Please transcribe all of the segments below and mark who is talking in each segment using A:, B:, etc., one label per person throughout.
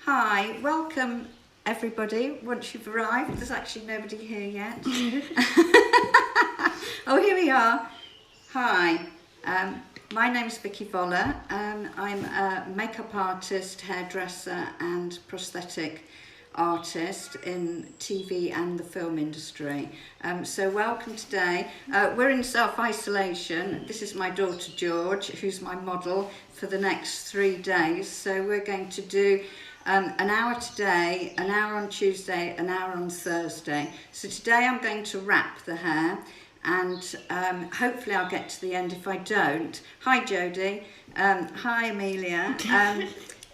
A: Hi, welcome everybody. Once you've arrived, there's actually nobody here yet. Oh, here we are. Hi, my name's Vicky Voller. I'm a makeup artist, hairdresser and prosthetic artist in TV and the film industry. So welcome today. We're in self-isolation. This is my daughter George, who's my model for the next 3 days. So we're going to do an hour today, an hour on Tuesday, an hour on Thursday. So today I'm going to wrap the hair and hopefully I'll get to the end. If I don't, hi Jodie, hi Amelia.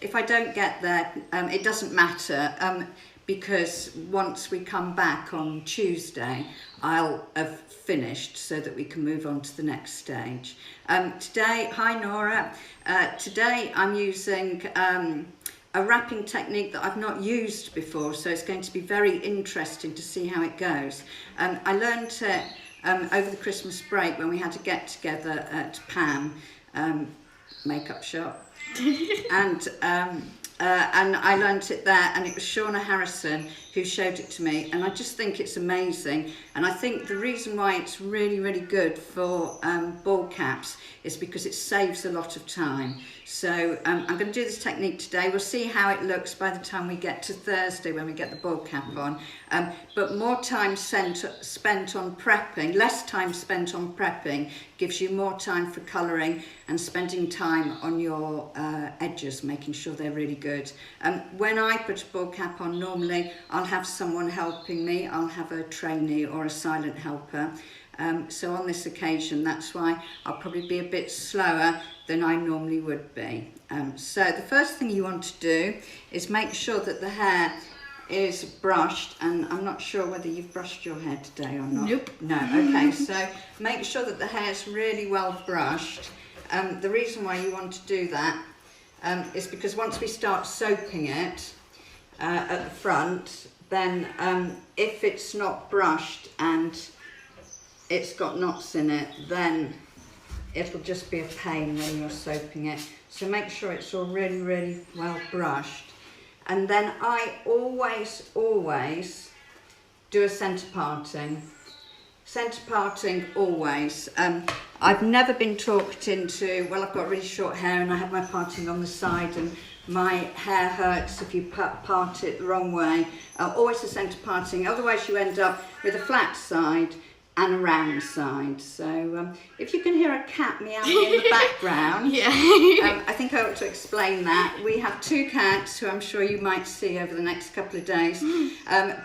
A: If I don't get there, it doesn't matter because once we come back on Tuesday, I'll have finished so that we can move on to the next stage. Today, hi Nora, today I'm using a wrapping technique that I've not used before, so it's going to be very interesting to see how it goes. I learned it over the Christmas break when we had a get together at Pam makeup shop, and I learnt it there, and it was Shauna Harrison who showed it to me, and I just think it's amazing. And I think the reason why it's really, really good for ball caps is because it saves a lot of time. So I'm going to do this technique today. We'll see how it looks by the time we get to Thursday when we get the ball cap on. But more time spent on prepping, less time spent on prepping gives you more time for colouring and spending time on your edges, making sure they're really good. When I put a ball cap on, normally I'll have someone helping me. I'll have a trainee or a silent helper. So on this occasion, that's why I'll probably be a bit slower than I normally would be. So the first thing you want to do is make sure that the hair is brushed, and I'm not sure whether you've brushed your hair today or not.
B: Nope.
A: No, okay, so make sure that the hair is really well brushed. The reason why you want to do that is because once we start soaping it at the front, then if it's not brushed and it's got knots in it, then it'll just be a pain when you're soaping it. So make sure it's all really, really well brushed. And then I always do a centre parting. Centre parting always. I've never been talked into, well, I've got really short hair and I have my parting on the side and my hair hurts if you part it the wrong way. Always a centre parting, otherwise you end up with a flat side and a round side. So if you can hear a cat meowing in the background,
B: Yeah.
A: I think I ought to explain that. We have 2 cats who I'm sure you might see over the next couple of days.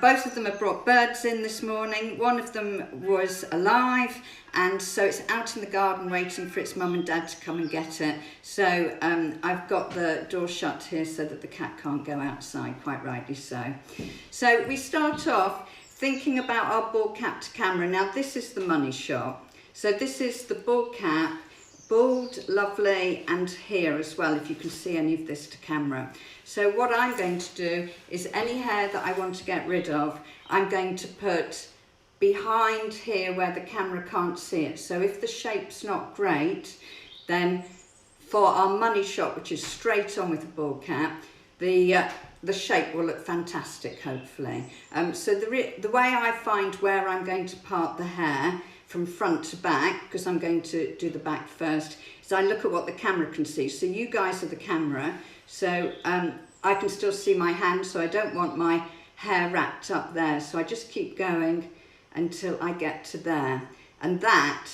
A: Both of them have brought birds in this morning. One of them was alive, and so it's out in the garden waiting for its mum and dad to come and get it. So I've got the door shut here so that the cat can't go outside, quite rightly so. So we start off thinking about our ball cap to camera. Now this is the money shot. So this is the ball cap, bald, lovely, and here as well, if you can see any of this to camera. So what I'm going to do is any hair that I want to get rid of, I'm going to put behind here where the camera can't see it. So if the shape's not great, then for our money shot, which is straight on with the ball cap, the shape will look fantastic, hopefully. So the way I find where I'm going to part the hair from front to back, because I'm going to do the back first, is I look at what the camera can see. So you guys are the camera, so I can still see my hand, so I don't want my hair wrapped up there. So I just keep going until I get to there. And that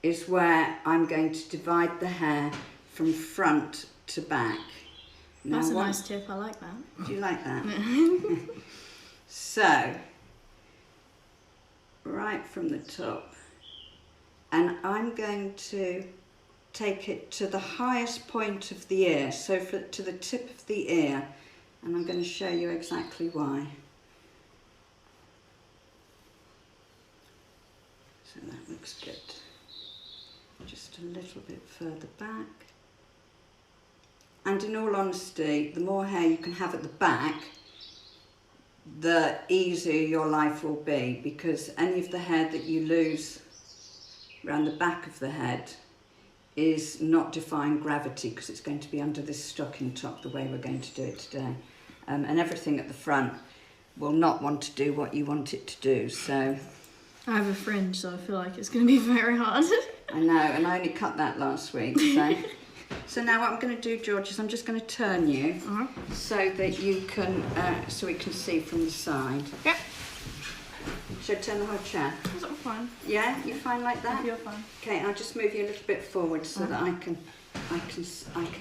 A: is where I'm going to divide the hair from front to back.
B: That's a nice tip, I like that.
A: Do you like that? So, right from the top, and I'm going to take it to the highest point of the ear, so to the tip of the ear, and I'm going to show you exactly why. So that looks good. Just a little bit further back. And in all honesty, the more hair you can have at the back, the easier your life will be, because any of the hair that you lose around the back of the head is not defying gravity, because it's going to be under this stocking top the way we're going to do it today. and everything at the front will not want to do what you want it to do. So
B: I have a fringe, so I feel like it's going to be very hard.
A: I know, and I only cut that last week. So now what I'm going to do, George, is I'm just going to turn you so that you can, so we can see from the side.
B: Yep.
A: Should I turn the whole chair?
B: That's all fine.
A: Yeah, you fine like that?
B: You're fine.
A: Okay, I'll just move you a little bit forward so that I can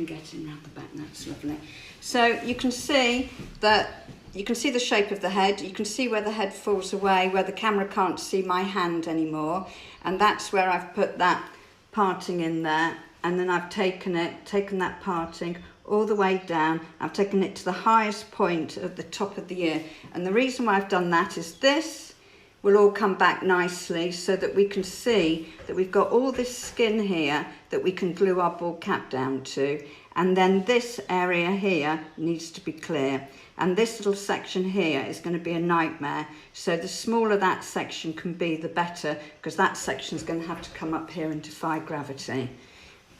A: get in round the back. That's lovely. So you can see the shape of the head. You can see where the head falls away, where the camera can't see my hand anymore, and that's where I've put that parting in there. And then I've taken that parting all the way down. I've taken it to the highest point at the top of the ear. And the reason why I've done that is this will all come back nicely so that we can see that we've got all this skin here that we can glue our ball cap down to. And then this area here needs to be clear. And this little section here is going to be a nightmare. So the smaller that section can be, the better, because that section is going to have to come up here and defy gravity.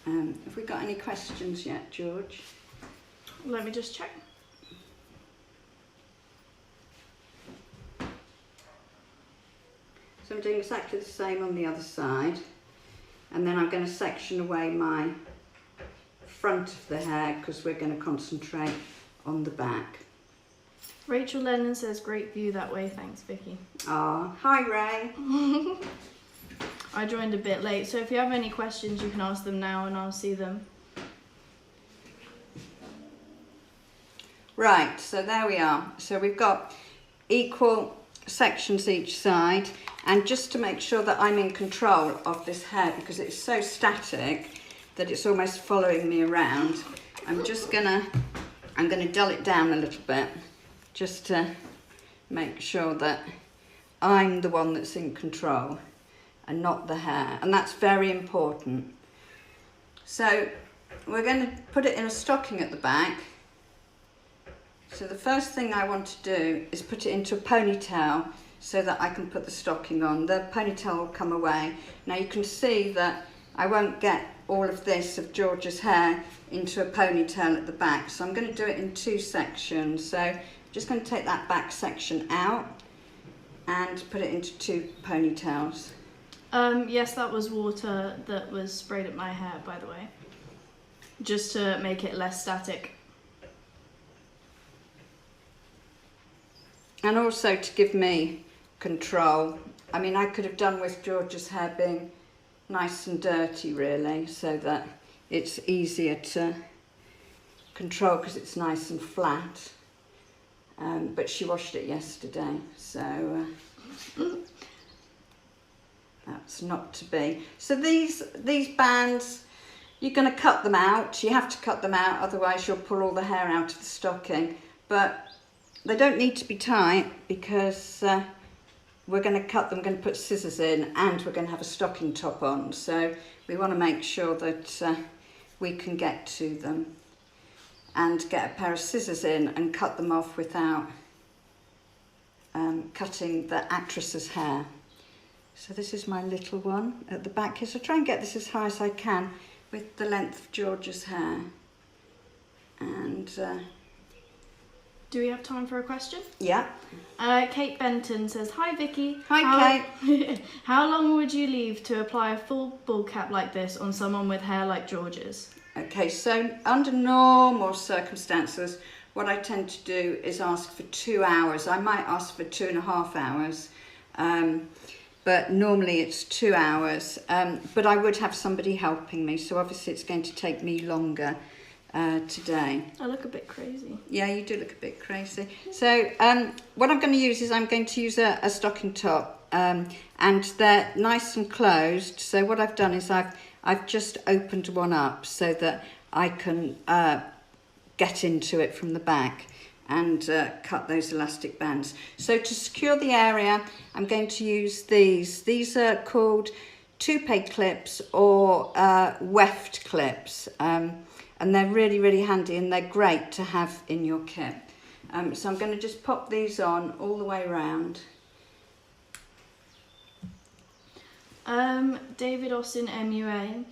A: Have we got any questions yet, George?
B: Let me just check.
A: So I'm doing exactly the same on the other side, and then I'm going to section away my front of the hair because we're going to concentrate on the back.
B: Rachel Lennon says, great view that way, thanks Vicky.
A: Ah, hi Ray.
B: I joined a bit late, so if you have any questions you can ask them now and I'll see them.
A: Right, so there we are. So we've got equal sections each side, and just to make sure that I'm in control of this hair because it's so static that it's almost following me around, I'm gonna dull it down a little bit just to make sure that I'm the one that's in control and not the hair, and that's very important. So we're going to put it in a stocking at the back. So the first thing I want to do is put it into a ponytail so that I can put the stocking on. The ponytail will come away. Now you can see that I won't get all of this of George's hair into a ponytail at the back, so I'm going to do it in two sections. So I'm just going to take that back section out and put it into two ponytails.
B: Yes, that was water that was sprayed at my hair, by the way, just to make it less static.
A: And also to give me control. I mean, I could have done with George's hair being nice and dirty, really, so that it's easier to control because it's nice and flat. But she washed it yesterday, so that's not to be. So these bands, you're going to cut them out. You have to cut them out, otherwise you'll pull all the hair out of the stocking. But they don't need to be tight because we're going to cut them, we're going to put scissors in, and we're going to have a stocking top on. So we want to make sure that we can get to them and get a pair of scissors in and cut them off without cutting the actress's hair. So this is my little one at the back here. So try and get this as high as I can with the length of George's hair. And
B: do we have time for a question?
A: yeah.
B: Kate Benton says, hi Vicky.
A: Hi
B: Kate. How long would you leave to apply a full ball cap like this on someone with hair like George's?
A: Okay, so under normal circumstances, what I tend to do is ask for 2 hours. I might ask for 2.5 hours, but normally it's 2 hours. But I would have somebody helping me, so obviously it's going to take me longer today.
B: I look a bit crazy.
A: Yeah, you do look a bit crazy. So what I'm going to use is I'm going to use a stocking top, and they're nice and closed. So what I've done is I've just opened one up so that I can get into it from the back and cut those elastic bands. So to secure the area, I'm going to use these. These are called toupee clips or weft clips. And they're really, really handy, and they're great to have in your kit. So I'm going to just pop these on all the way around.
B: David Austin MUA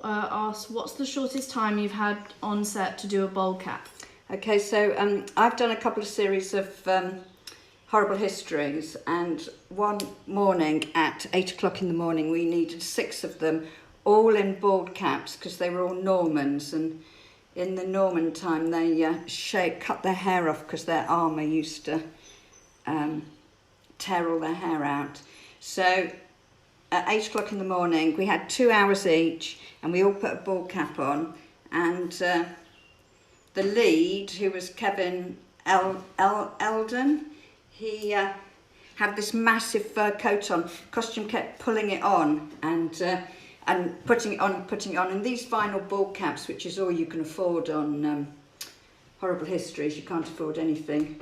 B: asks, what's the shortest time you've had on set to do a bowl cap?
A: Okay, so I've done a couple of series of horrible histories, and one morning at 8 o'clock in the morning we needed 6 of them, all in bald caps, because they were all Normans, and in the Norman time they cut their hair off because their armour used to tear all their hair out. So at 8 o'clock in the morning we had 2 hours each, and we all put a bald cap on, and the lead, who was Kevin Eldon, he had this massive fur coat on. Costume kept pulling it on and putting it on, and these vinyl bald caps, which is all you can afford on Horrible Histories. You can't afford anything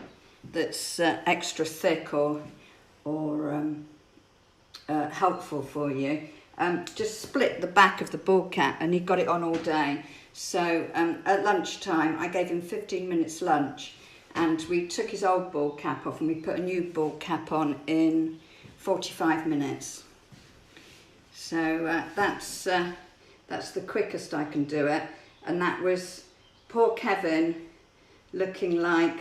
A: that's extra thick or helpful for you. Just split the back of the bald cap, and he got it on all day. So at lunchtime I gave him 15 minutes lunch, and we took his old bald cap off and we put a new bald cap on in 45 minutes. So that's the quickest I can do it. And that was poor Kevin looking like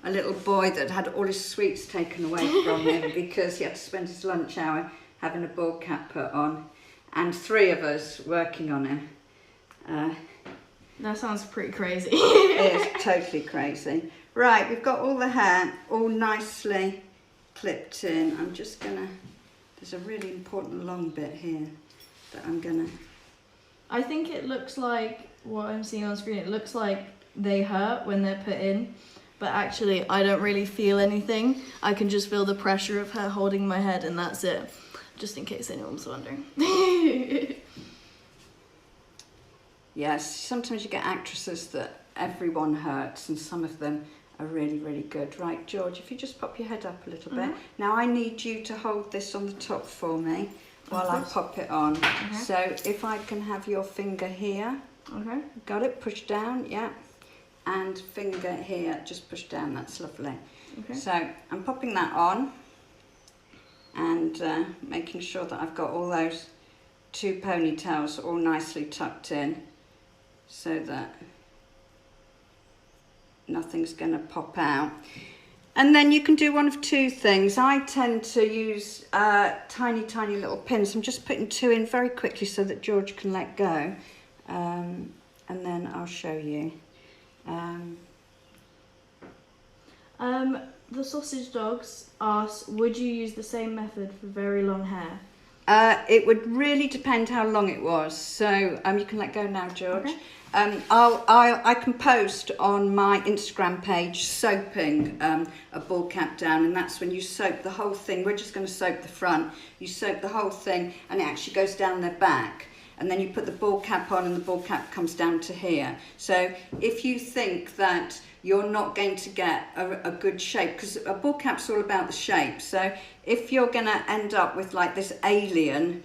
A: a little boy that had all his sweets taken away from him because he had to spend his lunch hour having a bald cap put on, and 3 of us working on him.
B: That sounds pretty crazy.
A: It is totally crazy. Right, we've got all the hair all nicely clipped in. I'm just gonna, there's a really important long bit here that I'm gonna...
B: I think it looks like, what I'm seeing on screen, it looks like they hurt when they're put in, but actually I don't really feel anything. I can just feel the pressure of her holding my head, and that's it. Just in case anyone's wondering.
A: Yes, sometimes you get actresses that everyone hurts, and some of them are really, really good. Right, George, if you just pop your head up a little bit. Now I need you to hold this on the top for me while I pop it on. So if I can have your finger here.
B: Okay.
A: Got it? Push down, yeah. And finger here, just push down, that's lovely.
B: Okay.
A: So I'm popping that on and making sure that I've got all those 2 ponytails all nicely tucked in, so that nothing's going to pop out. And then you can do one of 2 things. I tend to use tiny little pins. I'm just putting 2 in very quickly so that George can let go, and then I'll show you.
B: The sausage dogs asked, would you use the same method for very long hair?
A: It would really depend how long it was. So you can let go now, George.
B: Okay.
A: I can post on my Instagram page soaping a bald cap down, and that's when you soap the whole thing. We're just going to soap the front. You soap the whole thing, and it actually goes down their back. And then you put the bald cap on, and the bald cap comes down to here. So if you think that you're not going to get a good shape, because a bald cap's all about the shape. So if you're going to end up with like this alien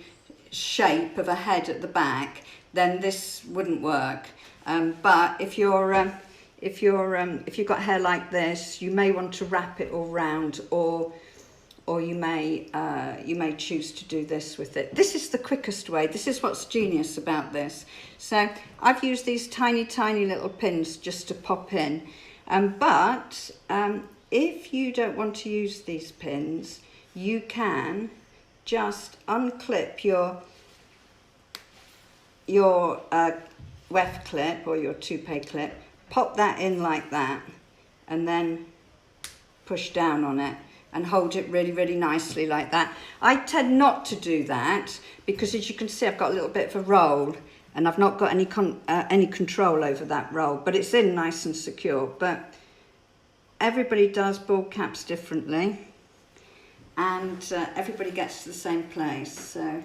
A: shape of a head at the back, then this wouldn't work. But if you've got hair like this, you may want to wrap it all round, or you may choose to do this with it. This is the quickest way. This is what's genius about this. So I've used these tiny little pins just to pop in. But if you don't want to use these pins, you can just unclip your weft clip or your toupee clip, pop that in like that, and then push down on it and hold it really nicely like that. I tend not to do that because, as you can see, I've got a little bit of a roll, and I've not got any control over that roll, but it's in nice and secure. But everybody does bald caps differently, and everybody gets to the same place. So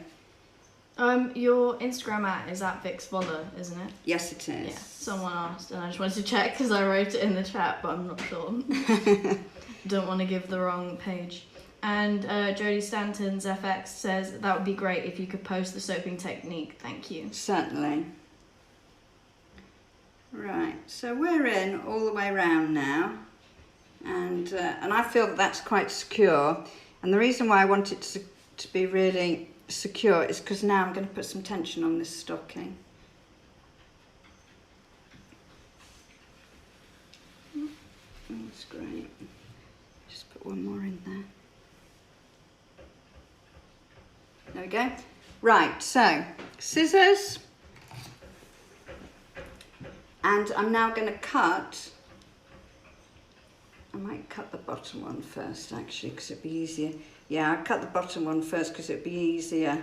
B: your Instagram is at Vix Voller, isn't it?
A: yes, it is.
B: Yeah, someone asked, and I just wanted to check because I wrote it in the chat, but I'm not sure. Don't want to give the wrong page. And Jodie Stanton's FX says that would be great if you could post the soaping technique. Thank you.
A: Certainly. Right, so we're in all the way around now, and I feel that that's quite secure. And the reason why I want it to be really secure is because now I'm going to put some tension on this stocking. That's great. Just put one more in there. There we go. Right, so scissors. And I'm now going to cut. I might cut the bottom one first actually, because it'd be easier. Yeah, I'll cut the bottom one first because it'd be easier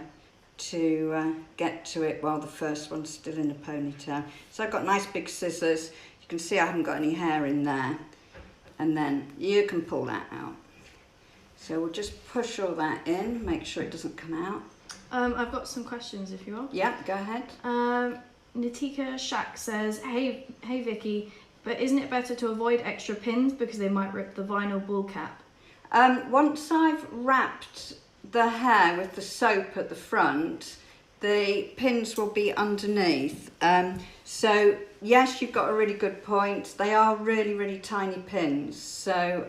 A: to get to it while the first one's still in a ponytail. So I've got nice big scissors. You can see I haven't got any hair in there. And then you can pull that out. So we'll just push all that in, make sure it doesn't come out.
B: I've got some questions if you want.
A: Yeah, go ahead.
B: Natika Shak says, hey Vicky, but isn't it better to avoid extra pins because they might rip the vinyl ball cap?
A: Once I've wrapped the hair with the soap at the front, the pins will be underneath. So yes, you've got a really good point. They are really, really tiny pins. So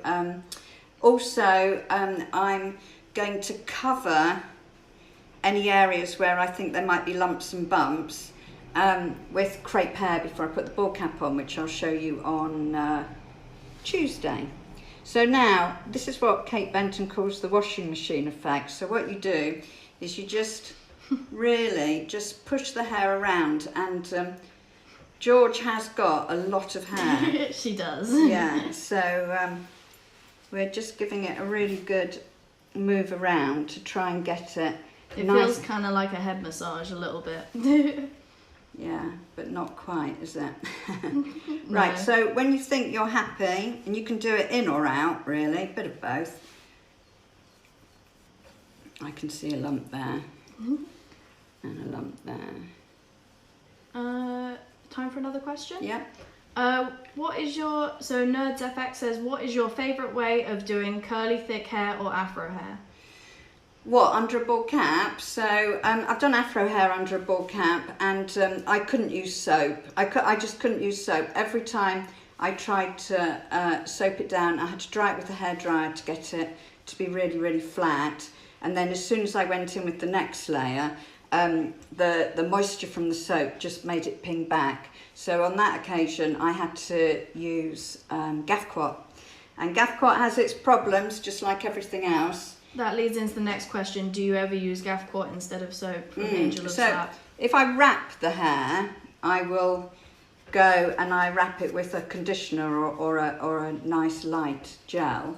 A: also I'm going to cover any areas where I think there might be lumps and bumps with crepe hair before I put the ball cap on, which I'll show you on Tuesday. So now, this is what Kate Benton calls the washing machine effect. So what you do is you just really just push the hair around, and George has got a lot of hair.
B: She does.
A: Yeah, so we're just giving it a really good move around to try and get it
B: It
A: nice.
B: feels kind of like a head massage a little bit.
A: Yeah, but not quite, is it? Right,
B: No.
A: so when you think you're happy, and you can do it in or out, really, a bit of both. I can see a lump there, and a lump there.
B: Time for another question?
A: Yeah.
B: What is your, so NerdsFX says, what is your favourite way of doing curly thick hair or afro hair?
A: What, under a ball cap? So I've done afro hair under a ball cap, and I couldn't use soap. I just couldn't use soap. Every time I tried to soap it down, I had to dry it with a hairdryer to get it to be really, really flat. And then as soon as I went in with the next layer, the moisture from the soap just made it ping back. So on that occasion, I had to use Gaffquat. And Gaffquat has its problems, just like everything else.
B: That leads into the next question. Do you ever use Gaffquat instead of soap with Angel of
A: So
B: Slap?
A: if I wrap the hair, I will go and I wrap it with a conditioner or a nice light gel.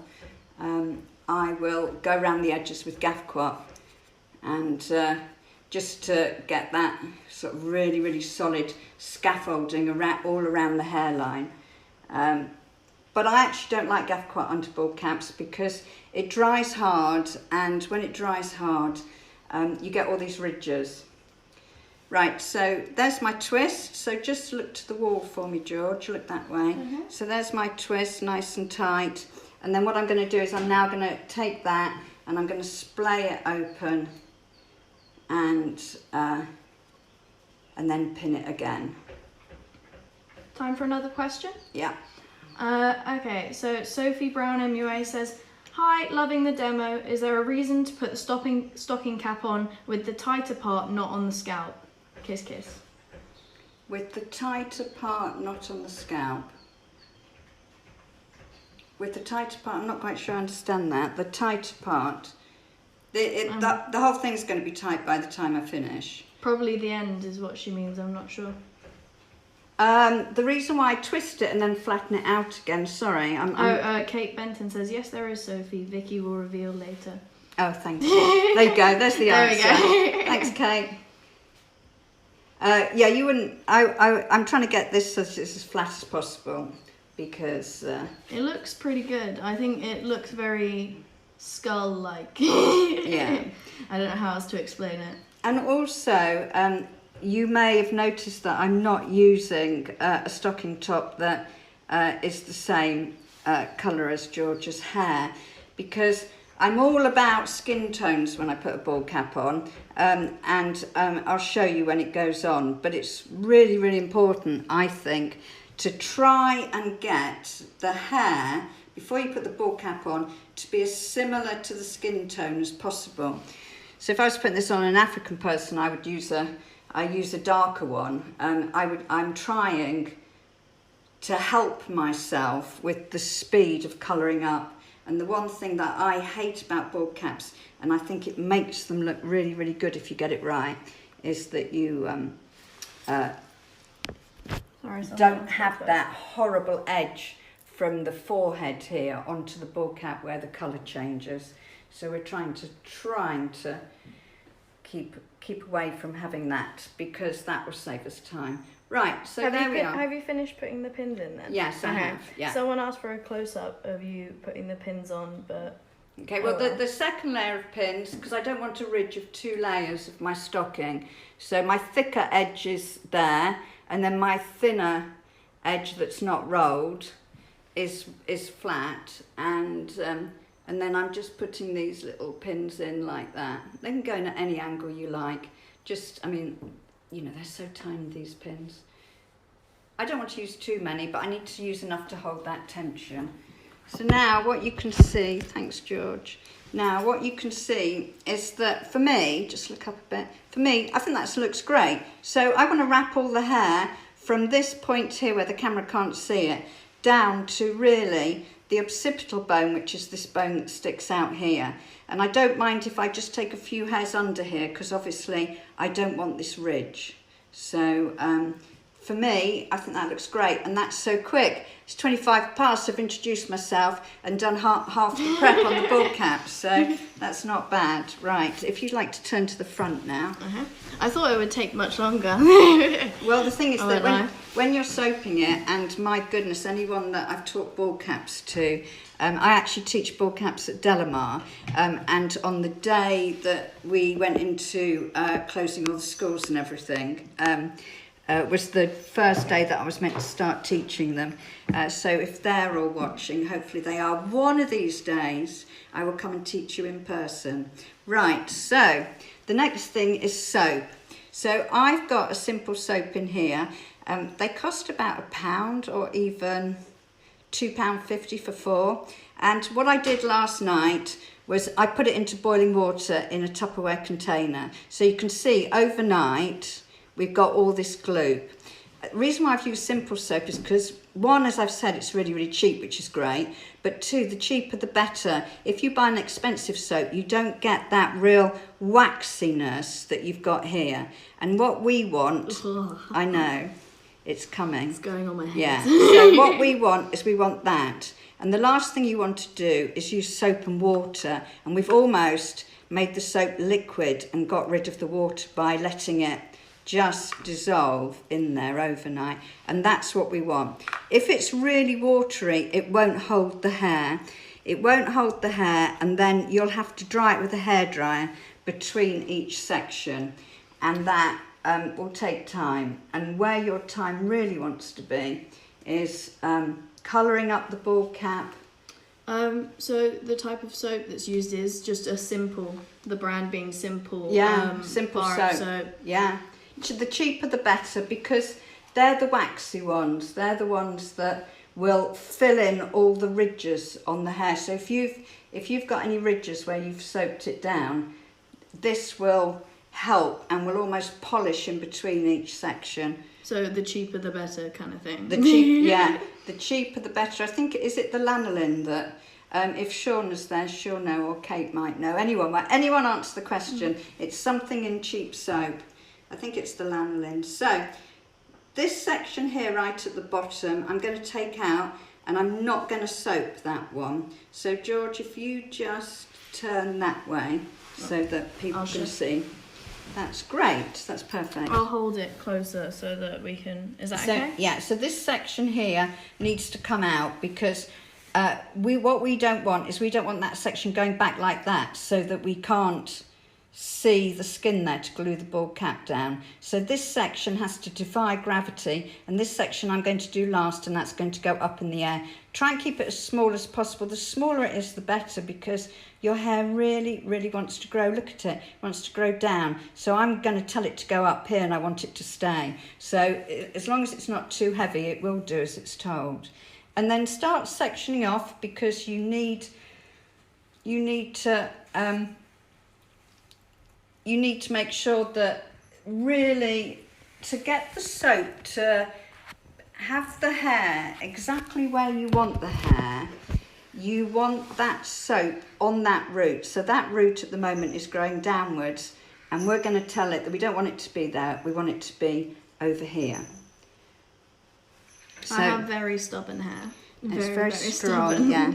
A: I will go around the edges with Gaffquat, and just to get that sort of really, really solid scaffolding all around the hairline. But I actually don't like Gaffquat under ball caps because it dries hard, and when it dries hard, you get all these ridges. Right, so there's my twist. So just look to the wall for me, George. Look that way. So there's my twist, nice and tight. And then what I'm going to do is I'm now going to take that and I'm going to splay it open and then pin it again.
B: Time for another question?
A: Yeah.
B: Okay, so Sophie Brown MUA says, hi, loving the demo. Is there a reason to put the stocking cap on with the tighter part not on the scalp? Kiss, kiss.
A: With the tighter part not on the scalp. With the tighter part, I'm not quite sure I understand that. The tighter part, the whole thing's going to be tight by the time I finish.
B: Probably the end is what she means, I'm not sure.
A: The reason why I twist it and then flatten it out again, sorry.
B: Kate Benton says, yes, there is, Sophie. Vicky will reveal later.
A: Oh, thank you. There you go, there's the answer.
B: There we go.
A: Thanks, Kate. Yeah, you wouldn't, I'm trying to get this as flat as possible because...
B: It looks pretty good. I think it looks very skull-like.
A: Yeah.
B: I don't know how else to explain it.
A: And also, you may have noticed that I'm not using a stocking top that is the same colour as George's hair, because I'm all about skin tones when I put a ball cap on, and I'll show you when it goes on. But it's really, really important, I think, to try and get the hair, before you put the ball cap on, to be as similar to the skin tone as possible. So if I was putting this on an African person, I would use a darker one. I'm trying to help myself with the speed of colouring up. And the one thing that I hate about bald caps, and I think it makes them look really, really good if you get it right, is that you don't have that horrible edge from the forehead here onto the bald cap where the colour changes. So we're trying to keep away from having that, because that will save us time. Right, so there we are.
B: Have you finished putting the pins in then?
A: Yes, I have. Yeah.
B: Someone asked for a close-up of you putting the pins on, but...
A: Okay, well, the second layer of pins, because I don't want a ridge of 2 layers of my stocking, so my thicker edge is there, and then my thinner edge that's not rolled is flat, and then I'm just putting these little pins in like that. They can go in at any angle you like. Just, I mean, you know, they're so tiny, these pins. I don't want to use too many, but I need to use enough to hold that tension. So now what you can see, thanks George, now what you can see is that for me, just look up a bit, for me, I think that looks great. So I want to wrap all the hair from this point here where the camera can't see it, down to really the occipital bone, which is this bone that sticks out here. And I don't mind if I just take a few hairs under here, because obviously I don't want this ridge. So for me, I think that looks great, and that's so quick. It's 25 past, I've introduced myself and done half the prep on the bald cap, so that's not bad. Right, if you'd like to turn to the front now.
B: I thought it would take much longer.
A: Well, the thing is that when you're soaping it, and my goodness, anyone that I've taught bald caps to, I actually teach bald caps at Delamar, and on the day that we went into closing all the schools and everything, was the first day that I was meant to start teaching them. So if they're all watching, hopefully they are, one of these days I will come and teach you in person. Right, so the next thing is soap. So I've got a simple soap in here. They cost about £1 or even £2.50 for 4. And what I did last night was I put it into boiling water in a Tupperware container. So you can see overnight we've got all this glue. The reason why I've used simple soap is because, one, as I've said, it's really, really cheap, which is great. But two, the cheaper the better. If you buy an expensive soap, you don't get that real waxiness that you've got here. And what we want, I know, it's coming.
B: It's going on my head.
A: Yeah, so what we want is we want that. And the last thing you want to do is use soap and water. And we've almost made the soap liquid and got rid of the water by letting it just dissolve in there overnight, and that's what we want. If it's really watery, it won't hold the hair. It won't hold the hair, and then you'll have to dry it with a hairdryer between each section, and that will take time. And where your time really wants to be is colouring up the bald cap.
B: So the type of soap that's used is just a simple, the brand being Simple.
A: Yeah, simple soap. Yeah. The cheaper the better, because they're the waxy ones. They're the ones that will fill in all the ridges on the hair. So if you've got any ridges where you've soaped it down, this will help and will almost polish in between each section.
B: So the cheaper the better kind of thing.
A: The cheaper the better. I think, is it the lanolin that, if Sean is there, she'll know, or Kate might know. Anyone answer the question. It's something in cheap soap. I think it's the lanolin. So this section here right at the bottom, I'm going to take out, and I'm not going to soap that one. So George, if you just turn that way so that people can see. That's great. That's perfect.
B: I'll hold it closer so that we can... Is that okay?
A: Yeah, so this section here needs to come out, because what we don't want is we don't want that section going back like that, so that we can't see the skin there to glue the bald cap down. So this section has to defy gravity, and this section I'm going to do last, and that's going to go up in the air. Try and keep it as small as possible. The smaller it is, the better, because your hair really, really wants to grow. Look at it, it wants to grow down. So I'm going to tell it to go up here, and I want it to stay. So as long as it's not too heavy, it will do as it's told. And then start sectioning off, because you need to make sure that really, to get the soap to have the hair exactly where you want the hair. You want that soap on that root. So that root at the moment is growing downwards, and we're going to tell it that we don't want it to be there, we want it to be over here. So
B: I have very stubborn hair.
A: it's very strong, yeah.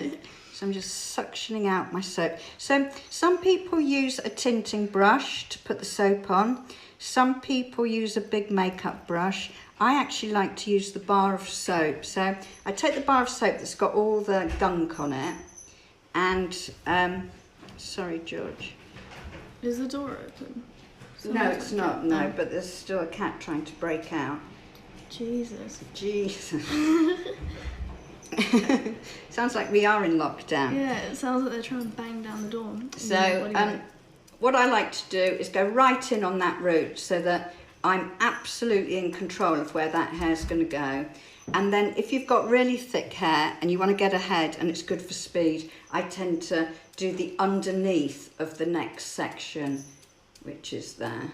A: So I'm just suctioning out my soap. So some people use a tinting brush to put the soap on. Some people use a big makeup brush. I actually like to use the bar of soap. So I take the bar of soap that's got all the gunk on it, and sorry, George.
B: Is the door open?
A: No, it's not, no, but there's still a cat trying to break out.
B: Jesus.
A: Jesus. Sounds like we are in lockdown.
B: Yeah, it sounds like they're trying to bang down the door.
A: So what I like to do is go right in on that root so that I'm absolutely in control of where that hair's going to go. And then if you've got really thick hair and you want to get ahead and it's good for speed, I tend to do the underneath of the next section, which is there.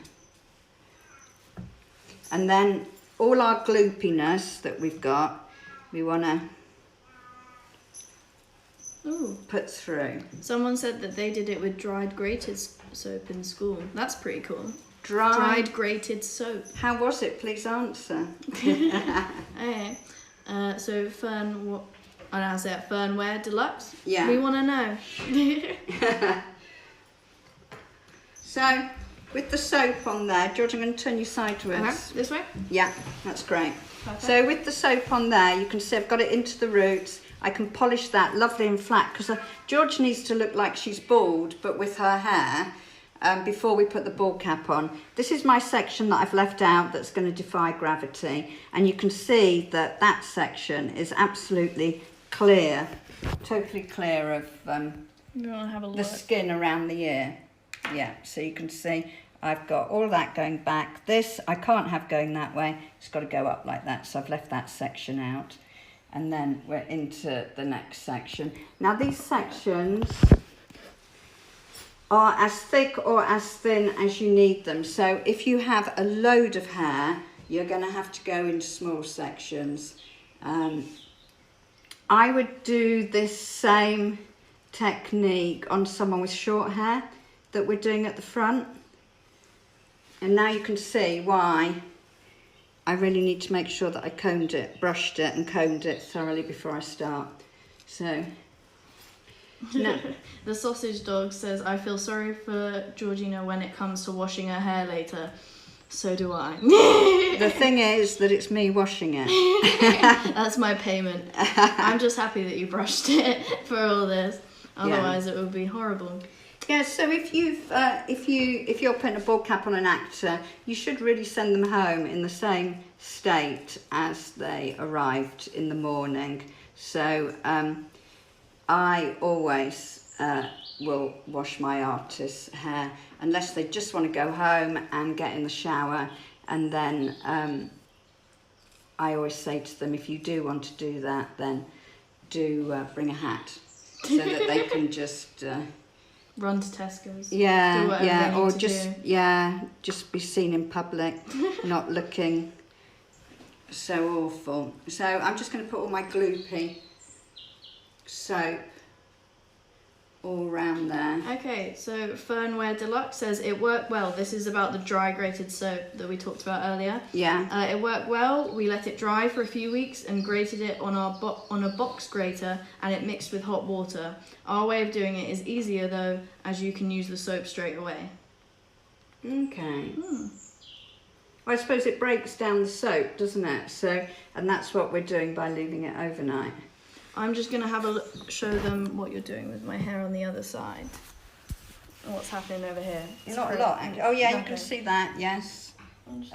A: And then all our gloopiness that we've got, we want to put through.
B: Someone said that they did it with dried grated soap in school. That's pretty cool.
A: Dried
B: grated soap.
A: How was it? Please answer.
B: Okay. So Fern, I don't know how to say it. Fernwear Deluxe.
A: Yeah.
B: We want to know.
A: So with the soap on there, George, I'm going to turn you sideways.
B: Okay, this way.
A: Yeah, that's great.
B: Perfect.
A: So with the soap on there, you can see I've got it into the roots. I can polish that lovely and flat because George needs to look like she's bald, but with her hair. Before we put the ball cap on. This is my section that I've left out that's going to defy gravity, and you can see that that section is absolutely clear, totally clear of
B: You want to have a look?
A: the skin around the ear. Yeah, so you can see I've got all that going back. This I can't have going that way, it's got to go up like that, so I've left that section out. And then we're into the next section. Now these sections are as thick or as thin as you need them. So if you have a load of hair, you're going to have to go into small sections. I would do this same technique on someone with short hair that we're doing at the front. And now you can see why I really need to make sure that I combed it, brushed it and combed it thoroughly before I start. So no.
B: The sausage dog says, I feel sorry for Georgina when it comes to washing her hair later. So do I.
A: The thing is that it's me washing it.
B: That's my payment. I'm just happy that you brushed it for all this. Otherwise it would be horrible.
A: Yeah, so if you're putting a ball cap on an actor, you should really send them home in the same state as they arrived in the morning. So I always will wash my artist's hair unless they just want to go home and get in the shower, and then I always say to them, if you do want to do that, then do bring a hat so that they can just
B: run to Tesco's.
A: Yeah, or just be seen in public, not looking so awful. So I'm just going to put all my gloopy soap all around there.
B: Okay, so Fernwear Deluxe says it worked well. This is about the dry grated soap that we talked about earlier.
A: Yeah.
B: It worked well. We let it dry for a few weeks and grated it on a box grater, and it mixed with hot water. Our way of doing it is easier though, as you can use the soap straight away.
A: Okay. Well, I suppose it breaks down the soap, doesn't it? So, and that's what we're doing by leaving it overnight.
B: I'm just going to have a look, show them what you're doing with my hair on the other side. And what's happening over here.
A: Not a lot. Oh yeah, you can see that, yes.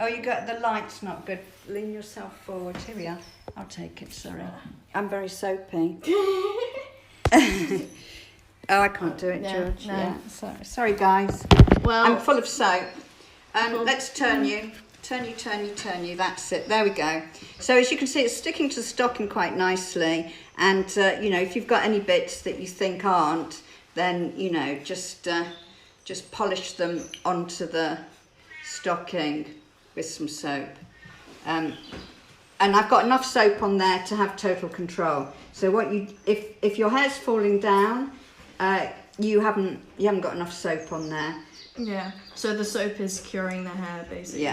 A: Oh, you got the light's not good. Lean yourself forward. Here we are. I'll take it, sorry. I'm very soapy. Oh, I can't do it, George.
B: No.
A: Yeah, sorry guys.
B: Well,
A: I'm full of soap.
B: Cool.
A: Let's turn you. Turn you. That's it. There we go. So as you can see, it's sticking to the stocking quite nicely. And you know, if you've got any bits that you think aren't, then you know, just polish them onto the stocking with some soap. and I've got enough soap on there to have total control. So what if your hair's falling down, you haven't got enough soap on there.
B: Yeah. So the soap is curing the hair, basically.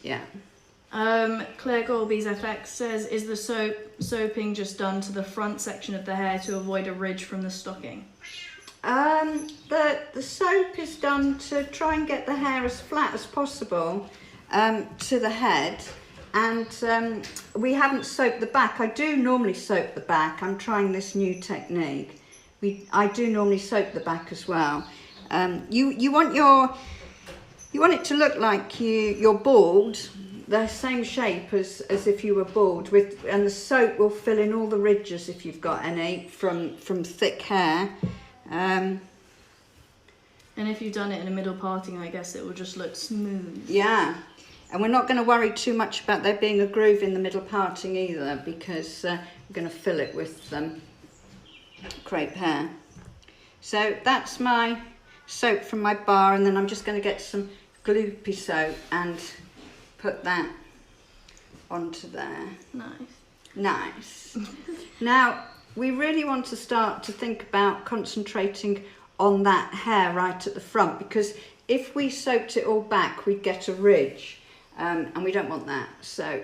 A: Yeah.
B: Claire Golby's FX says, is the soaping just done to the front section of the hair to avoid a ridge from the stocking?
A: The soap is done to try and get the hair as flat as possible to the head, and we haven't soaped the back. I do normally soap the back. I'm trying this new technique. I do normally soap the back as well. You want it to look like you're bald, the same shape as if you were bald, and the soap will fill in all the ridges if you've got any from thick hair. And
B: if you've done it in a middle parting, I guess it will just look smooth.
A: Yeah, and we're not going to worry too much about there being a groove in the middle parting either, because we're going to fill it with crepe hair. So that's my soap from my bar, and then I'm just going to get some gloopy soap and put that onto there. Nice. Now we really want to start to think about concentrating on that hair right at the front, because if we soaked it all back we'd get a ridge, and we don't want that. So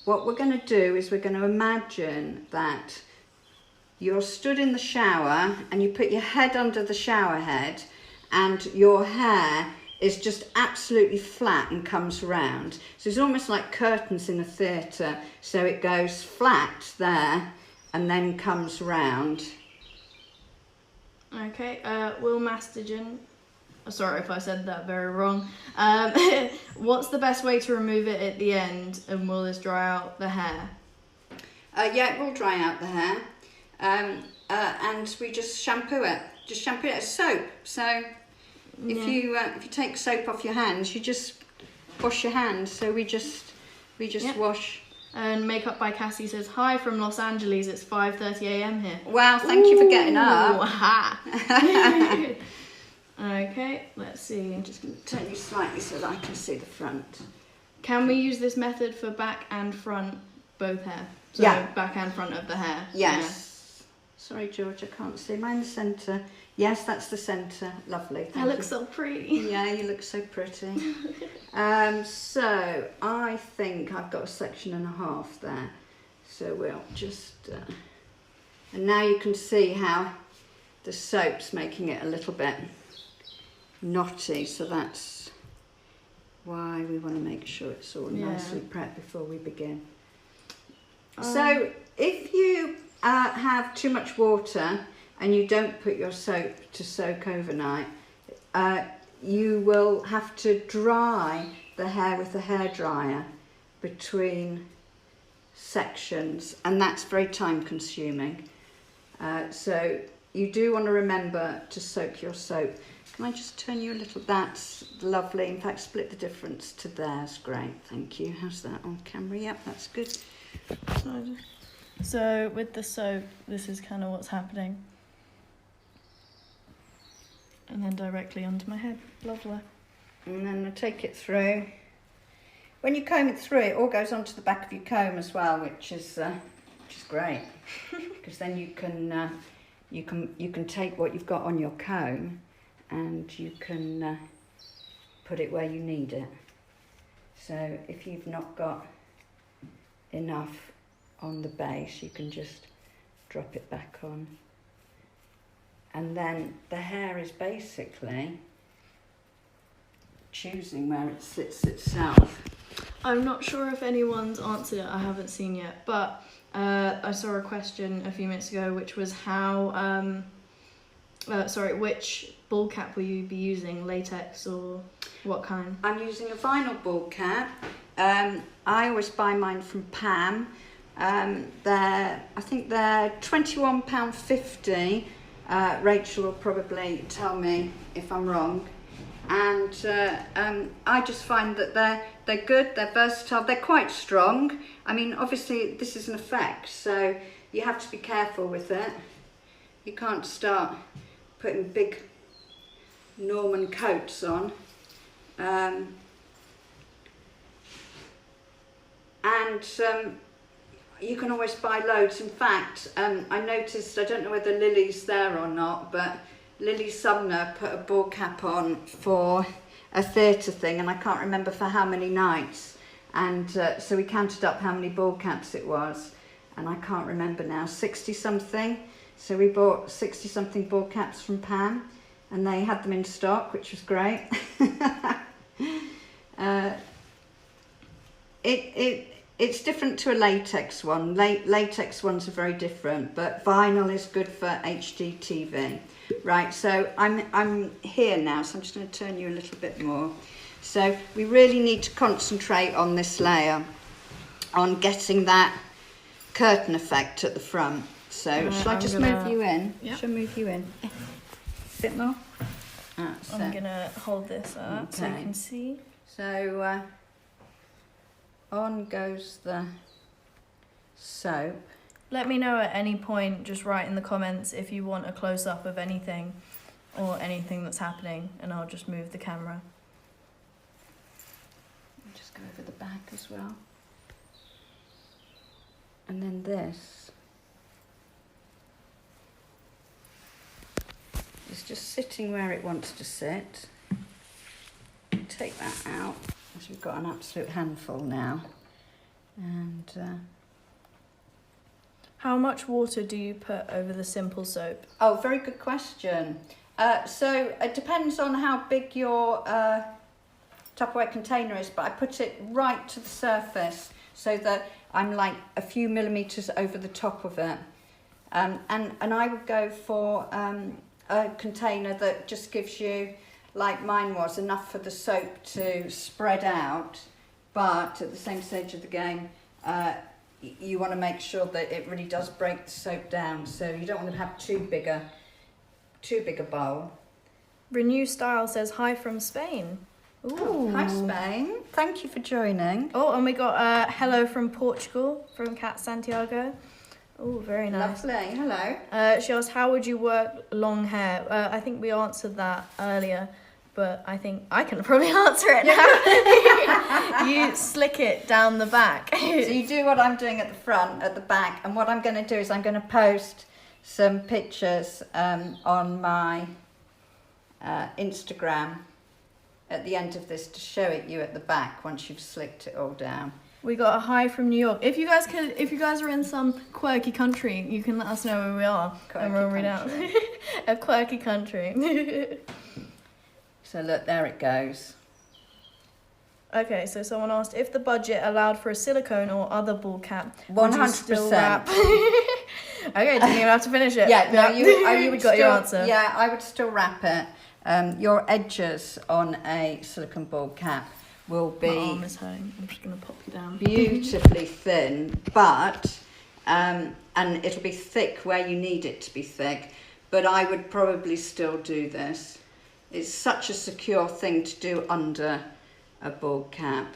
A: what we're going to do is we're going to imagine that you're stood in the shower and you put your head under the shower head, and your hair is just absolutely flat and comes round. So it's almost like curtains in a theatre. So it goes flat there and then comes round.
B: Okay, Will Mastigen, sorry if I said that very wrong. What's the best way to remove it at the end, and will this dry out the hair?
A: Yeah, it will dry out the hair. And we just shampoo it. Just shampoo it as soap. So if you take soap off your hands, you just wash your hands. So we just wash.
B: And Makeup by Cassie says, hi from Los Angeles, it's 5:30 a.m. here.
A: Well, thank you for getting up.
B: Okay, let's see.
A: I'm just going to turn you slightly so that I can see the front.
B: Can we use this method for back and front, both hair? So
A: yeah.
B: Back and front of the hair?
A: Yes. Yeah. Sorry, George, I can't see. Am I in the centre? Yes, that's the centre. Lovely.
B: That looks so pretty.
A: Yeah, you look so pretty. So I think I've got a section and a half there. So we'll just... and now you can see how the soap's making it a little bit knotty. So that's why we want to make sure it's all nicely prepped before we begin. So if you have too much water and you don't put your soap to soak overnight, you will have to dry the hair with a hairdryer between sections, and that's very time consuming. So you do want to remember to soak your soap. Can I just turn you a little? That's lovely. In fact, split the difference to there's great. Thank you. How's that on camera? Yep, that's good.
B: So with the soap, this is kind of what's happening. And then directly onto my head. Lovely.
A: And then I take it through. When you comb it through, it all goes onto the back of your comb as well, which is great. Because then you can take what you've got on your comb and you can put it where you need it. So if you've not got enough on the base, you can just drop it back on. And then the hair is basically choosing where it sits itself.
B: I'm not sure if anyone's answered it, I haven't seen yet, but I saw a question a few minutes ago which was how, which ball cap will you be using, latex or what kind?
A: I'm using a vinyl ball cap. I always buy mine from Pam. I think they're £21.50. Rachel will probably tell me if I'm wrong. And I just find that they're good, they're versatile, they're quite strong. I mean, obviously this is an effect, so you have to be careful with it. You can't start putting big Norman coats on. and you can always buy loads. In fact, I noticed, I don't know whether Lily's there or not, but Lily Sumner put a ball cap on for a theatre thing, and I can't remember for how many nights, and so we counted up how many ball caps it was, and I can't remember now, 60 something. So we bought 60 something ball caps from Pam, and they had them in stock, which was great. It's different to a latex one. Latex ones are very different, but vinyl is good for HD TV. Right, so I'm here now, so I'm just going to turn you a little bit more. So we really need to concentrate on this layer, on getting that curtain effect at the front. So shall I just move you in?
B: Yeah.
A: Shall I move you in? A bit more? That's
B: I'm
A: it.
B: gonna hold this up so you
A: Okay.
B: can see.
A: So on goes the soap.
B: Let me know at any point, just write in the comments if you want a close-up of anything or anything that's happening, and I'll just move the camera.
A: I'll just go over the back as well. And then this is just sitting where it wants to sit. Take that out, as we've got an absolute handful now. And
B: How much water do you put over the simple soap?
A: oh, very good question. So it depends on how big your Tupperware container is, but I put it right to the surface so that I'm like a few millimetres over the top of it. And I would go for a container that just gives you, like mine was, enough for the soap to spread out, but at the same stage of the game, you want to make sure that it really does break the soap down, so you don't want to have too big a bowl.
B: Renew Style says hi from Spain.
A: Ooh. Hi Spain, thank you for joining.
B: Oh, and we got hello from Portugal, from Kat Santiago. Oh, very nice.
A: Lovely, hello.
B: She asked, how would you work long hair? I think we answered that earlier, but I think I can probably answer it now. You slick it down the back.
A: So you do what I'm doing at the front, at the back, and what I'm going to do is I'm going to post some pictures on my Instagram at the end of this to show it you at the back once you've slicked it all down.
B: We got a hi from New York. If you guys are in some quirky country, you can let us know where we are, and we'll read out a quirky country.
A: So look, there it goes.
B: Okay, so someone asked if the budget allowed for a silicone or other ball cap.
A: 100%.
B: Okay, didn't even have to finish it.
A: Yeah, no, you would
B: got
A: still,
B: your answer.
A: Yeah, I would still wrap it. Your edges on a silicone ball cap will be
B: My arm is hurting. I'm just gonna pop you down.
A: beautifully thin, but and it'll be thick where you need it to be thick. But I would probably still do this. It's such a secure thing to do under a ball cap.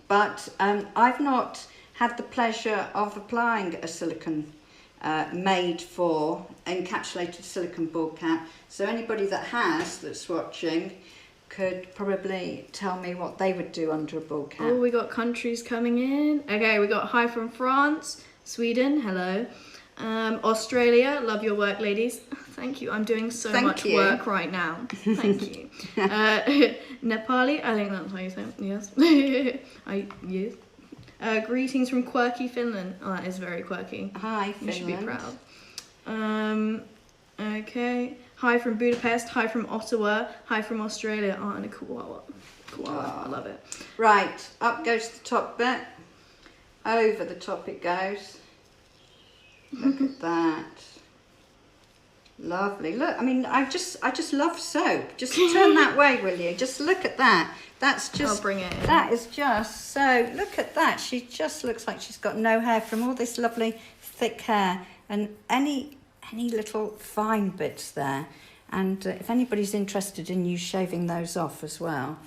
A: But I've not had the pleasure of applying a silicone made for encapsulated silicone ball cap. So anybody that has, that's watching, could probably tell me what they would do under a ball cap.
B: Oh, we got countries coming in. Okay, we got hi from France, Sweden, hello. Australia, love your work, ladies. Thank you. I'm doing so much work right now. Thank you. Nepali, I think that's how you say it. Yes. Yes. Greetings from quirky Finland. Oh, that is very quirky.
A: Hi,
B: You
A: Finland.
B: should be proud. Okay. Hi from Budapest. Hi from Ottawa. Hi from Australia. Oh, and a koala. Koala. I love it.
A: Right, up goes the top bit. Over the top it goes. Look at that. Lovely. Look, I mean, I just love soap. Just turn that way, will you? Just look at that. That's just.
B: I'll bring it in.
A: That is just so. Look at that. She just looks like she's got no hair from all this lovely thick hair, and any little fine bits there. And if anybody's interested in you shaving those off as well,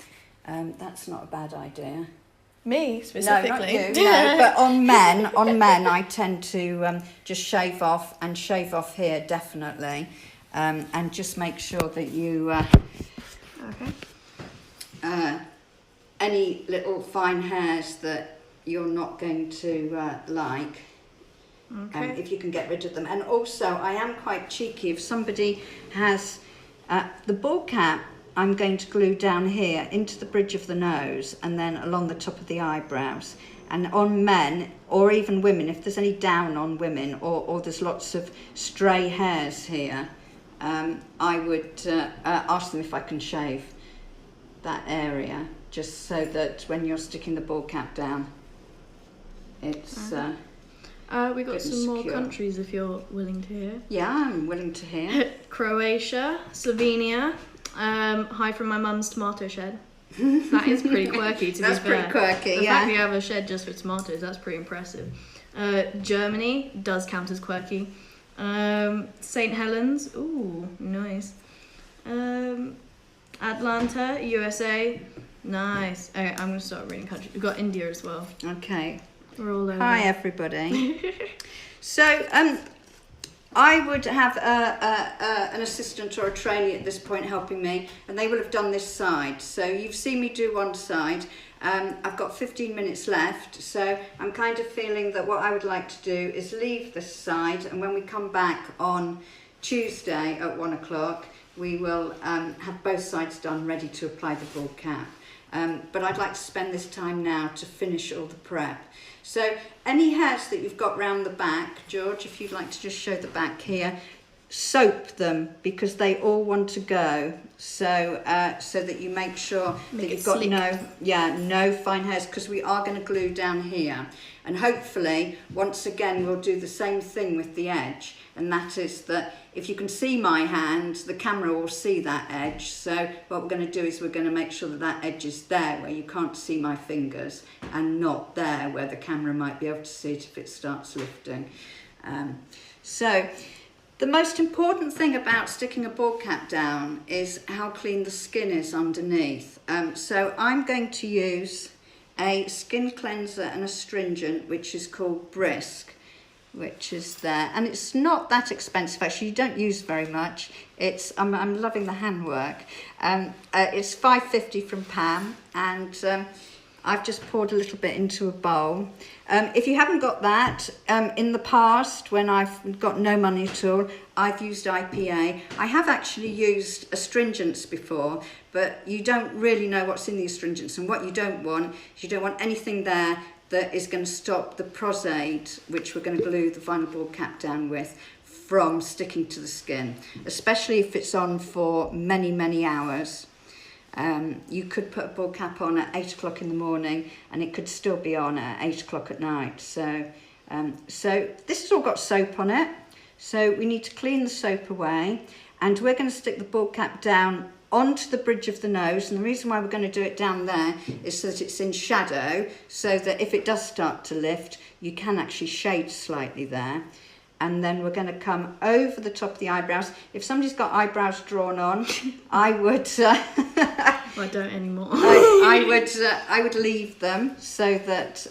A: that's not a bad idea.
B: Me specifically.
A: No, not you. No, but on men, I tend to just shave off here definitely, and just make sure that you
B: Okay.
A: any little fine hairs that you're not going to like.
B: Okay.
A: If you can get rid of them. And also, I am quite cheeky. If somebody has the ball cap, I'm going to glue down here into the bridge of the nose and then along the top of the eyebrows. And on men, or even women, if there's any down on women, or there's lots of stray hairs here, I would ask them if I can shave that area, just so that when you're sticking the ball cap down, it's...
B: we got
A: good and
B: some more
A: secure.
B: countries if you're willing to hear.
A: Yeah, I'm willing to hear.
B: Croatia, Slovenia. Hi from my mum's tomato shed. That is pretty quirky, to
A: That's
B: be fair.
A: pretty quirky,
B: The
A: yeah.
B: fact that you have a shed just for tomatoes, that's pretty impressive. Germany does count as quirky. St. Helens, ooh, nice. Atlanta, USA, nice. Okay, I'm going to start reading countries. We've got India as well.
A: Okay.
B: We're all over.
A: Hi, everybody. So, I would have an assistant or a trainee at this point helping me, and they will have done this side. So you've seen me do one side. I've got 15 minutes left, so I'm kind of feeling that what I would like to do is leave this side, and when we come back on Tuesday at 1 o'clock, we will have both sides done, ready to apply the ball cap. But I'd like to spend this time now to finish all the prep. So any hairs that you've got round the back, George, if you'd like to just show the back here, soap them because they all want to go. So so that you make sure that you've got no fine hairs, because we are going to glue down here. And hopefully, once again, we'll do the same thing with the edge. And that is that if you can see my hand, the camera will see that edge. So what we're going to do is we're going to make sure that that edge is there where you can't see my fingers, and not there where the camera might be able to see it if it starts lifting. So the most important thing about sticking a ball cap down is how clean the skin is underneath. So I'm going to use a skin cleanser and astringent, which is called Brisk, which is there, and it's not that expensive actually. You don't use very much. It's I'm loving the handwork. It's $5.50 from Pam, and I've just poured a little bit into a bowl. If you haven't got that, in the past when I've got no money at all, I've used IPA. I have actually used astringents before, but you don't really know what's in the astringents, and what you don't want is you don't want anything there that is going to stop the Pros-Aide, which we're going to glue the vinyl ball cap down with, from sticking to the skin, especially if it's on for many, many hours. You could put a ball cap on at 8 o'clock in the morning and it could still be on at 8 o'clock at night. So this has all got soap on it. So we need to clean the soap away, and we're going to stick the ball cap down onto the bridge of the nose. And the reason why we're going to do it down there is so that it's in shadow, so that if it does start to lift, you can actually shade slightly there. And then we're going to come over the top of the eyebrows. If somebody's got eyebrows drawn on, I would...
B: I don't anymore.
A: I would leave them so that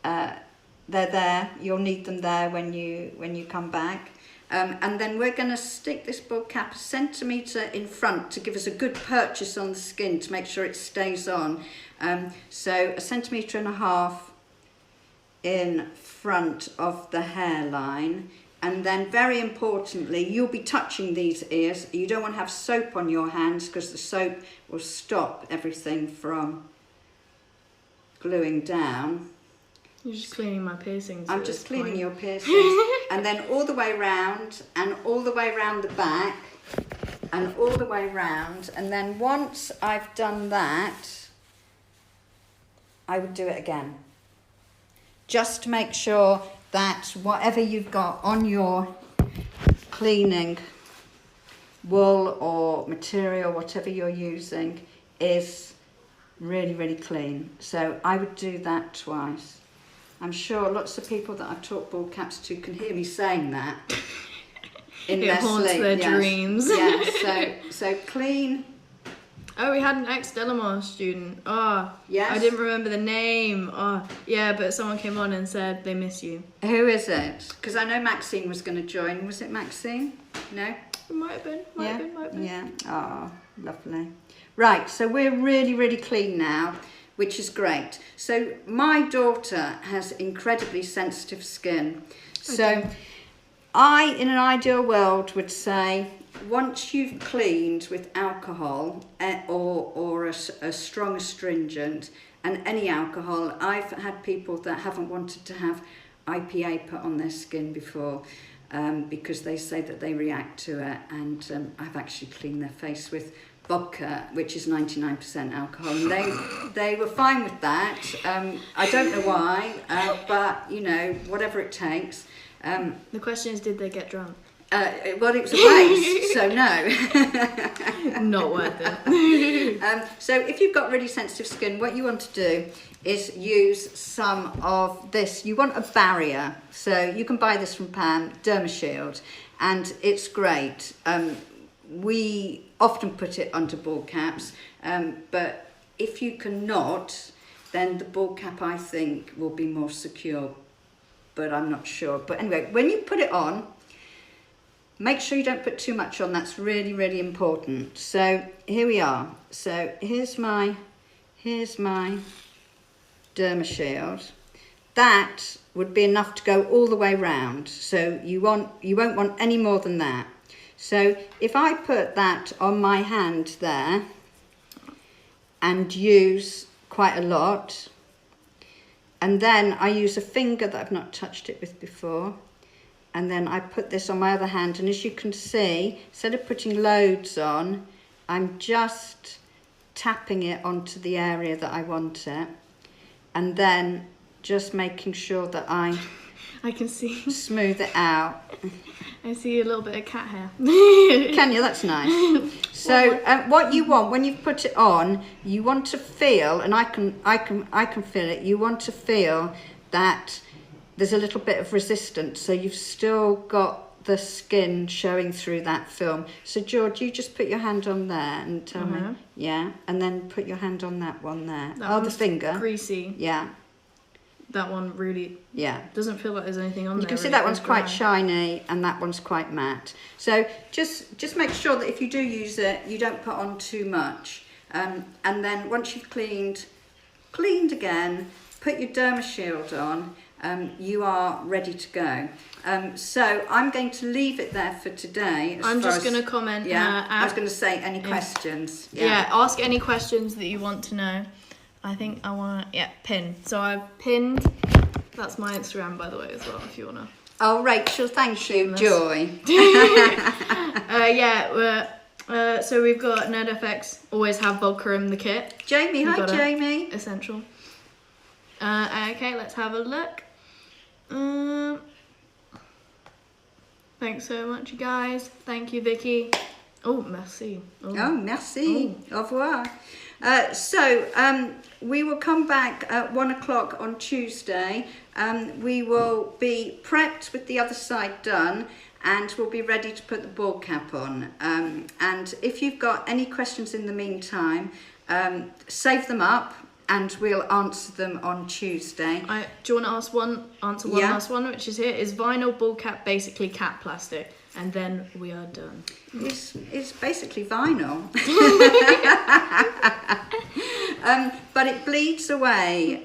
A: they're there. You'll need them there when you come back. And then we're going to stick this ball cap 1 centimetre in front to give us a good purchase on the skin to make sure it stays on. So 1.5 centimetres in front of the hairline. And then very importantly, you'll be touching these ears. You don't want to have soap on your hands because the soap will stop everything from gluing down.
B: You're just cleaning my piercings.
A: I'm just cleaning your piercings. And then all the way round, and all the way round the back, and all the way round. And then once I've done that, I would do it again. Just to make sure that whatever you've got on your cleaning wool or material, whatever you're using, is really, really clean. So I would do that twice. I'm sure lots of people that I've taught ball caps to can hear me saying that in their
B: haunts
A: sleep.
B: their
A: Yes.
B: dreams.
A: Yeah, so clean.
B: Oh, we had an ex-Delamar student. Oh,
A: Yes.
B: I didn't remember the name. Oh, yeah, but someone came on and said they miss you.
A: Who is it? Because I know Maxine was going to join. Was it Maxine? No?
B: It might have been. Might have been.
A: Yeah. Oh, lovely. Right, so we're really, really clean now. which is great. So my daughter has incredibly sensitive skin. So I, in an ideal world, would say once you've cleaned with alcohol or a strong astringent and any alcohol, I've had people that haven't wanted to have IPA put on their skin before because they say that they react to it, and I've actually cleaned their face with vodka, which is 99% alcohol, and they were fine with that. I don't know why, but you know, whatever it takes.
B: The question is, did they get drunk?
A: Well, it was a waste, so no.
B: Not worth it.
A: So if you've got really sensitive skin, what you want to do is use some of this. You want a barrier, so you can buy this from Pam, DermaShield, and it's great. We often put it onto ball caps, but if you cannot, then the ball cap, I think, will be more secure, but I'm not sure. But anyway, when you put it on, make sure you don't put too much on. That's really, really important. So here we are. So here's my DermaShield. That would be enough to go all the way round. So you won't want any more than that. So if I put that on my hand there and use quite a lot, and then I use a finger that I've not touched it with before, and then I put this on my other hand, and as you can see, instead of putting loads on, I'm just tapping it onto the area that I want it, and then just making sure that I
B: can see.
A: Smooth it out.
B: I see a little bit of cat hair.
A: Can you? That's nice. So what you want when you've put it on, you want to feel, and I can feel it. You want to feel that there's a little bit of resistance, so you've still got the skin showing through that film. So George, you just put your hand on there and tell me. Yeah, and then put your hand on that one there. The finger.
B: Greasy.
A: Yeah.
B: That one really doesn't feel like there's anything on there.
A: You can see
B: really.
A: that one's quite shiny and that one's quite matte. So just make sure that if you do use it, you don't put on too much. And then once you've cleaned again, put your DermaShield on, you are ready to go. So I'm going to leave it there for today.
B: I'm just going to comment.
A: I was going to say any questions.
B: Yeah, ask any questions that you want to know. I think I want to, pin. So I've pinned, that's my Instagram, by the way, as well, if you want to.
A: Oh, Rachel, thank you. Joy.
B: So we've got NerdFX, always have vodka in the kit.
A: Jamie, hi Jamie.
B: Essential. Okay, let's have a look. Thanks so much, you guys. Thank you, Vicky. Oh, merci.
A: Oh, merci. Au revoir. We will come back at 1 o'clock on Tuesday. We will be prepped with the other side done, and we'll be ready to put the ball cap on. And if you've got any questions in the meantime, save them up and we'll answer them on Tuesday.
B: Do you want to answer one last one, which is here? Is vinyl ball cap basically cat plastic? And then we are done.
A: It's basically vinyl. But it bleeds away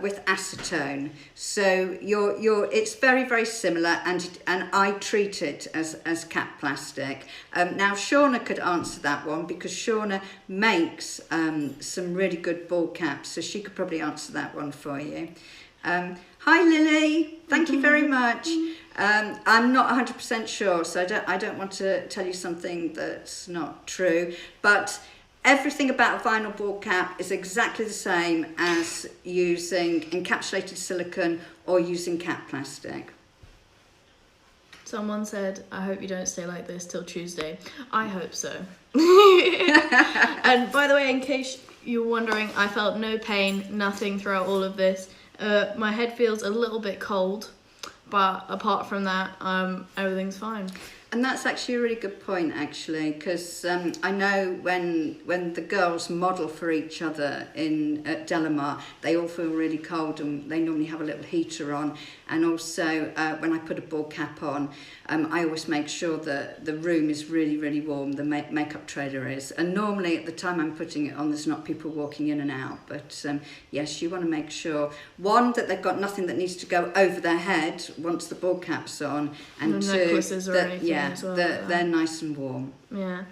A: with acetone. So it's very, very similar, and I treat it as cat plastic. Now Shauna could answer that one because Shauna makes some really good ball caps, so she could probably answer that one for you. Hi Lily, thank you very much. I'm not 100% sure, so I don't want to tell you something that's not true, but everything about a vinyl ball cap is exactly the same as using encapsulated silicone or using cat plastic.
B: Someone said, I hope you don't stay like this till Tuesday. I hope so. And by the way, in case you're wondering, I felt no pain, nothing throughout all of this. My head feels a little bit cold, But apart from that, everything's fine.
A: And that's actually a really good point, actually, because I know when the girls model for each other at Delamar, they all feel really cold, and they normally have a little heater on. And also, when I put a ball cap on, I always make sure that the room is really, really warm, the makeup trailer is. And normally, at the time I'm putting it on, there's not people walking in and out. But yes, you want to make sure, one, that they've got nothing that needs to go over their head once the ball cap's on, and
B: No
A: two,
B: necklaces or
A: that,
B: anything
A: yeah,
B: as well,
A: that
B: like
A: they're nice and warm.
B: Yeah.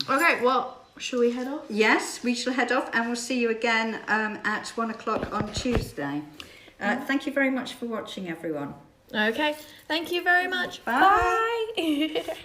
B: Okay, well, shall we head off?
A: Yes, we shall head off, and we'll see you again at 1 o'clock on Tuesday. Thank you very much for watching, everyone.
B: Okay, thank you very much.
A: Bye.
B: Bye.